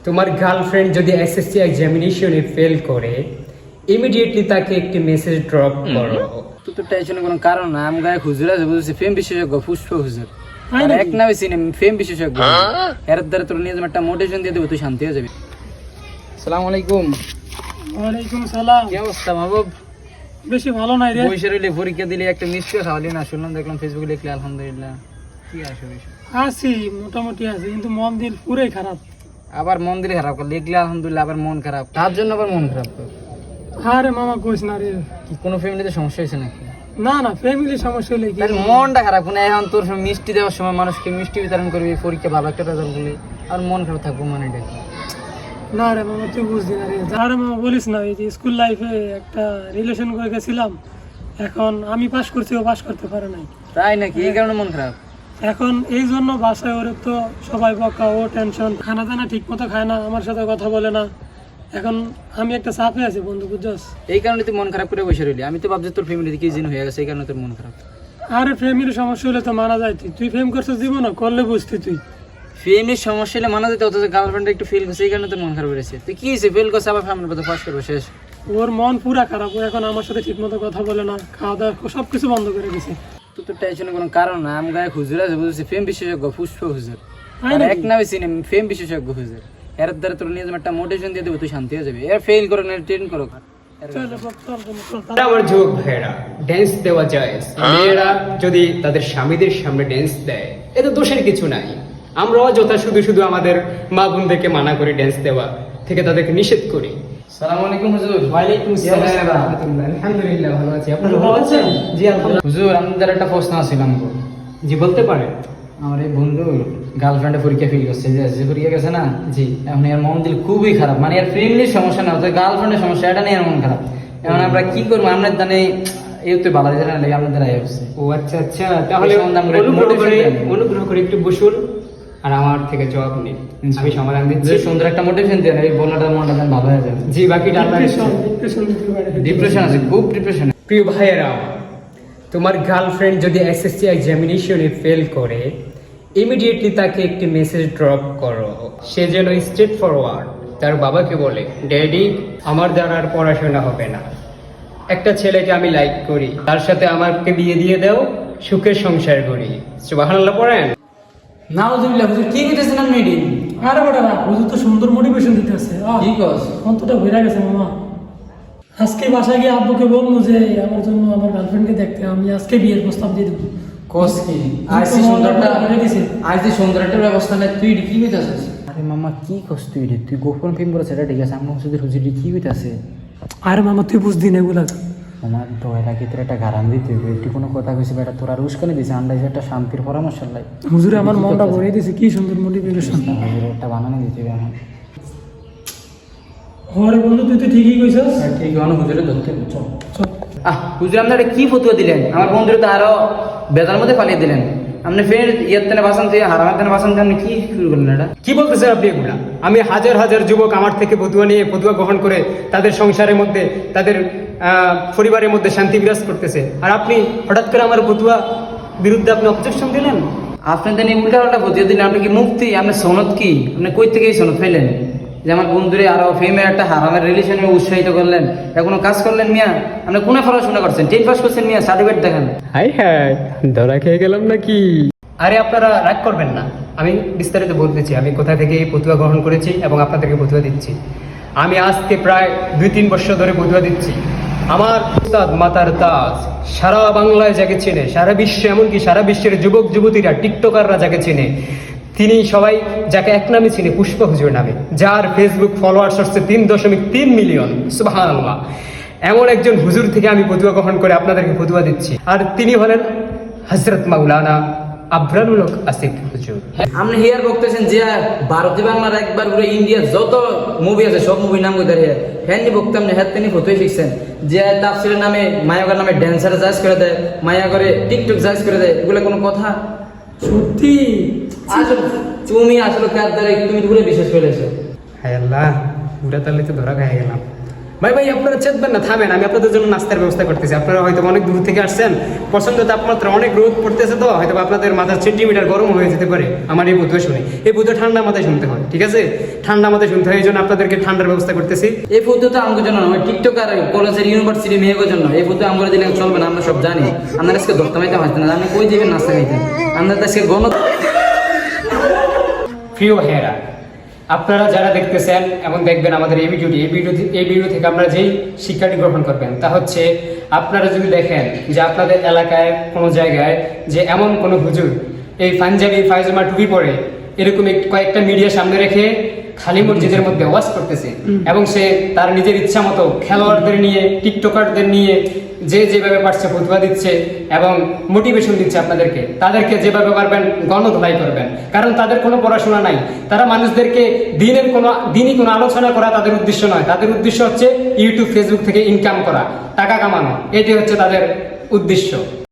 তোমার গার্লফ্রেন্ড যদি SSC এক্সামিনেশনে fail করে ইমিডিয়েটলি তাকে একটি মেসেজ ড্রপ করো। তো টেনশনের কোনো কারণ না। আমি গায়ে হুজুর আছে বুঝছি, ফেম বিশেষজ্ঞ পুষ্প হুজুর এক নামে চিনি, ফেম বিশেষজ্ঞ। এর দ্বারা তোর নিয়ে একটা মোটিভেশন দিয়ে দেবো, তুই শান্তি হয়ে যাবি। আসসালামু আলাইকুম। ওয়ালাইকুম সালাম। কি অবস্থা মাহবুব? বেশি ভালো নাই রে। বৈশাখ হইলে পরীক্ষা দিলে একটা মিষ্টি খাওয়ালি না, শুনলাম দেখলাম ফেসবুকে লিখলে আলহামদুলিল্লাহ। কি আসবে আছি মোটামুটি আছে, কিন্তু মন দিল পুরাই খারাপ। আবার মন দিলে খারাপ কর, লিখলে আলহামদুলিল্লাহ আবার মন খারাপ, তার জন্য আবার মন খারাপ কর। আরে মামা কইস না রে। কি কোনো ফ্যামিলিতে সমস্যা হয়েছে নাকি? না না, ফ্যামিলি সমস্যা হলে কি? তার মনটা খারাপ কোনো, এখন তোর মিষ্টি দেওয়ার সময় মানুষকে মিষ্টি বিতরণ করবি, পরীক্ষা ভালো একটা রেজাল্ট করলে আর মন খারাপ থাকবো মানে এটা? না রে মামা, তুই বুঝলি না রে। আরে মামা বলিস না, এই যে স্কুল লাইফে একটা রিলেশন করে গেছিলাম, এখন আমি পাস করছি, ও পাস করতে পারে নাই। তাই নাকি? এই কারণে মন খারাপ? এখন এই জন্য বাসায় ওরে তো সবাই বকা, ও টেনশন, খানা দানা ঠিক মতো খায় না, আমার সাথে কথা বলে না। এখন আমি একটা চাপে আছি বন্ধু, বুঝছস? এই কারণে তুই মন খারাপ করে বসে রইলি। আমি তো ভাবছি তোর ফ্যামিলিতে কি জিন হয়ে গেছে, এই কারণে তোর মন খারাপ। আরে ফ্যামিলির সমস্যা হলে তো মানা যায়। তুই ফেম করছিস জীবন, করলে বুঝতি তুই। ফ্যামিলির সমস্যা হলে মানা যেতে, অথচ গার্লফ্রেন্ড একটু ফেল করছে, এই কারণে তোর মন খারাপ হয়েছে। তুই কি হয়েছে? ফেল করছে আবার ফ্যামিলির কথা ফাঁস করবো, শেষ। ওর মন পুরা খারাপ, ও এখন আমার সাথে ঠিক মতো কথা বলে না, খাওয়া দাওয়া সবকিছু বন্ধ করে দিছে। তুই তো টেনশনের কোনো কারণ না। আমি গায়ে হুজুর আছে বুঝছি, ফেম বিশেষজ্ঞ পুষ্প হুজুর এক নামে চিনি, ফেম বিশেষজ্ঞ হুজুর। এর দ্বারা তোর নিয়ে একটা মোটিভেশন দিয়ে দেবো, তুই শান্তি হয়ে যাবি। এর ফেল করো না, ট্রেন করো। আমার যুবক ভাইয়েরা, ড্যান্স দেওয়া যায়। মেয়েরা যদি তাদের স্বামীদের সামনে ড্যান্স দেয়, এতে দোষের কিছু নাই। আমরা অযথা শুধু শুধু আমাদের মা বোনদেরকে মানা করি ড্যান্স দেওয়া থেকে, তাদেরকে নিষেধ করি। সালাম আলাইকুম হুজুর। ওয়ালাইকুম আসসালাম। আলহামদুলিল্লাহ, ভালো আছি। আপনারা ভালো আছেন? জি আলহামদুলিল্লাহ। হুজুর আমাদের একটা প্রশ্ন আছিল আমাকে। জি বলতে পারেন। আমার এই বন্ধু গার্লফ্রেন্ডে পরীক্ষা ফেল করছে, যে পরীক্ষা গেছে না, জি। এখন এর মন দিল খুবই খারাপ। মানে এর ফ্যামিলির সমস্যা না, গার্লফ্রেন্ডের সমস্যা, এটা নিয়ে এর মন খারাপ। এখন আমরা কি করবো? আমরা জানি এই তো ভালো দিতে না লাগে আমাদের আয় হচ্ছে। ও আচ্ছা আচ্ছা, তাহলে অনুগ্রহ করে একটু বসুন আর আমার থেকে জবাব নিন, আমি সমাধান দিচ্ছি। সুন্দর একটা মোটিভেশন দেন, এই বলাটার মনটা যেন ভালো হয়ে যাবে। জি, বাকিটা আল্লাহ। ডিপ্রেশন আছে, খুব ডিপ্রেশন। প্রিয় ভাইয়েরা, তোমার গার্লফ্রেন্ড যদি এসএসসি এক্সামিনেশনে ফেল করে ইমিডিয়েটলি তাকে একটি মেসেজ ড্রপ করো। সে যেন স্ট্রেট ফরওয়ার্ড তার বাবাকে বলে, ড্যাডি আমার দ্বারা আর পড়াশোনা হবে না, একটা ছেলেকে আমি লাইক করি, তার সাথে আমাকে বিয়ে দিয়ে দাও, সুখের সংসার করি। সুবহানাল্লাহ পড়েন। নাউজুবিল্লাহ। হুজুর কি কইতেছেন আপনি? এডি আরে বড় না, হুজুর তো সুন্দর মোটিভেশন দিতেছে। কি কস? অন্তটা ভরে গেছে মামা। আজকে বাসায় গিয়ে আব্বুকে বলবো যে আমার জন্য আমার গার্লফ্রেন্ডকে দেখতে, আমি আজকে বিয়ের প্রস্তাব দিয়ে দেবো। কস কি? আইসি সুন্দর একটা ব্যবস্থা নেই, তুই কি কইতাছিস? আরে মামা কি কস তুই? তুই গোপন ফিল্ম করেছ, এটা ঠিক আছে। আমার হুজুর হুজুর কি কইতাছে? আরে মামা তুই বুঝদি না এগুলা। আমার দয়রা ক্ষেত্রে একটা গারান দিতে হবে, একটু কোনো কথা কইছে বেটা, তোরা উস্কানি দিছে, আন্দাজে একটা শান্তির পরামর্শ লাই। হুজুরে আমার মনটা ভরে দিছে, কি সুন্দর মোটিভেশন। হুজুর একটা বানানো দিতে হবে আমার। আরে বন্ধু তুই তো ঠিকই কইছস। ঠিক আছে, হুজুরে ধরতে হবে, চল। চল। হুজুর আপনারা কি ফতুয়া দিলেন? আমার বন্ধুরা তো আরো বেজার মধ্যে পালিয়ে দিলেন। আপনি ফের ইয়ের তেনে বাসান থেকে হারামের তেনে বাসান থেকে আপনি কি শুরু করলেন? এটা কি বলতেছেন আপনি এগুলা? আমি হাজার হাজার যুবক আমার থেকে ফতুয়া নিয়ে ফতুয়া গ্রহণ করে তাদের সংসারের মধ্যে, তাদের পরিবারের মধ্যে শান্তি বিরাজ করতেছে, আর আপনি হঠাৎ করে আমার ফতুয়া বিরুদ্ধে আপনি অবজেকশন দিলেন। আপনি তো উল্টা পাল্টা ফতুয়া দিলেন। আপনি কি মুক্তি? আপনি সনদ কি? আপনি কই থেকে এই সনদ পেলেন যে আমার বন্ধুরে আরো ফেমের একটা হারামের রিলেশনে উৎসাহিত করলেন? এখনো কাজ করলেন মিয়া? আপনি কোন পড়াশোনা করছেন? 10 পাস করছেন মিয়া, সার্টিফিকেট দেখান। হাই হাই, ধরা খেয়ে গেলাম নাকি? আরে আপনারা রাগ করবেন না, আমি বিস্তারিত বলতেছি আমি কোথা থেকে এই ফতুয়া গ্রহণ করেছি এবং আপনাদেরকে ফতুয়া দিচ্ছি। আমি আজকে প্রায় 2-3 বছর ধরে ফতুয়া দিচ্ছি। আমার উস্তাদ মাতার তাজ সারা বাংলায় যাকে চেনে, সারা বিশ্বে, এমনকি সারা বিশ্বের যুবক যুবতীরা, টিকটকাররা যাকে চেনে, তিনি সবাই যাকে এক নামে চিনে, পুষ্প হুজুর নামে, যার ফেসবুক ফলোয়ার্স হচ্ছে 3.3 মিলিয়ন। সুবহানাল্লাহ। এমন একজন হুজুর থেকে আমি ফতুয়া গ্রহণ করে আপনাদেরকে ফতুয়া দিচ্ছি, আর তিনি হলেন হযরত মাওলানা আবরারুল হক আসিফ হুজুর। আপনি হিয়ার বলতেছেন যে ভারতীয় বাংলার একবার পুরো ইন্ডিয়ার যত মুভি আছে সব মুভির নাম কইতারে হ্যাঁ নি বলতাম না, হ্যাঁ তিনি ফটোই শিখছেন যে তাফসিরের নামে মায়াগর নামে ড্যান্সার জাজ করে দেয়, মায়া করে টিকটক জাজ করে দেয়, এগুলো কোনো কথা? সত্যি আসলে তুমি আসলে কার দ্বারা তুমি পুরো বিশ্বাস করেছো? হায় আল্লাহ, পুরা তাহলে তো ধরা খেয়ে গেলাম। ভাই ভাই আপনারা চেতবেন না, থামেন, আমি আপনাদের জন্য নাস্তার ব্যবস্থা করতেছি। আপনারা হয়তো অনেক দূর থেকে আসছেন, প্রচন্ড তাপমাত্রা, অনেক রোদ পড়তেছে, তো হয়তো আপনাদের মাথা সেন্টিমিটার গরম হয়ে যেতে পারে আমার এই বুদ্ধ শুনে। এই বুদ্ধ ঠান্ডা মাথায় শুনতে হয়, ঠিক আছে? ঠান্ডা মাথায় শুনতে হয়, এই জন্য আপনাদেরকে ঠান্ডার ব্যবস্থা করতেছি। এই ফুটো তো আমাদের জন্য নয়, টিকটকার কলেজের ইউনিভার্সিটি মেয়েদের জন্য এই ফুটো আমরা দিলে চলবে না, আমরা সব জানি। আপনার আজকে ধরতে মাইতে পারতেন না, আপনি কই যাবেন নাস্তা খাইতে? আপনার আজকে প্রিয় ভাইয়েরা, আপনারা যারা দেখতেছেন এবং দেখবেন আমাদের এই ভিডিও থেকে আমরা যেই শিক্ষাটি গ্রহণ করবেন তা হচ্ছে, আপনারা যদি দেখেন যে আপনাদের এলাকায় কোনো জায়গায় যে এমন কোনো হুজুর এই পাঞ্জাবি পায়জামা টুপি পরে এরকম কয়েকটা মিডিয়া সামনে রেখে খালি মসজিদের মধ্যে ওয়াজ করতেছে, এবং সে তার নিজের ইচ্ছা মতো খেলোয়াড়দের নিয়ে, টিকটকারদের নিয়ে যে যেভাবে পারছে ফতোয়া দিচ্ছে এবং মোটিভেশন দিচ্ছে আপনাদেরকে, তাদেরকে যেভাবে পারবেন গণধোলাই করবেন, কারণ তাদের কোনো পড়াশোনা নাই। তারা মানুষদেরকে দিনই কোনো আলোচনা করা তাদের উদ্দেশ্য নয়। তাদের উদ্দেশ্য হচ্ছে ইউটিউব ফেসবুক থেকে ইনকাম করা, টাকা কামানো, এটি হচ্ছে তাদের উদ্দেশ্য।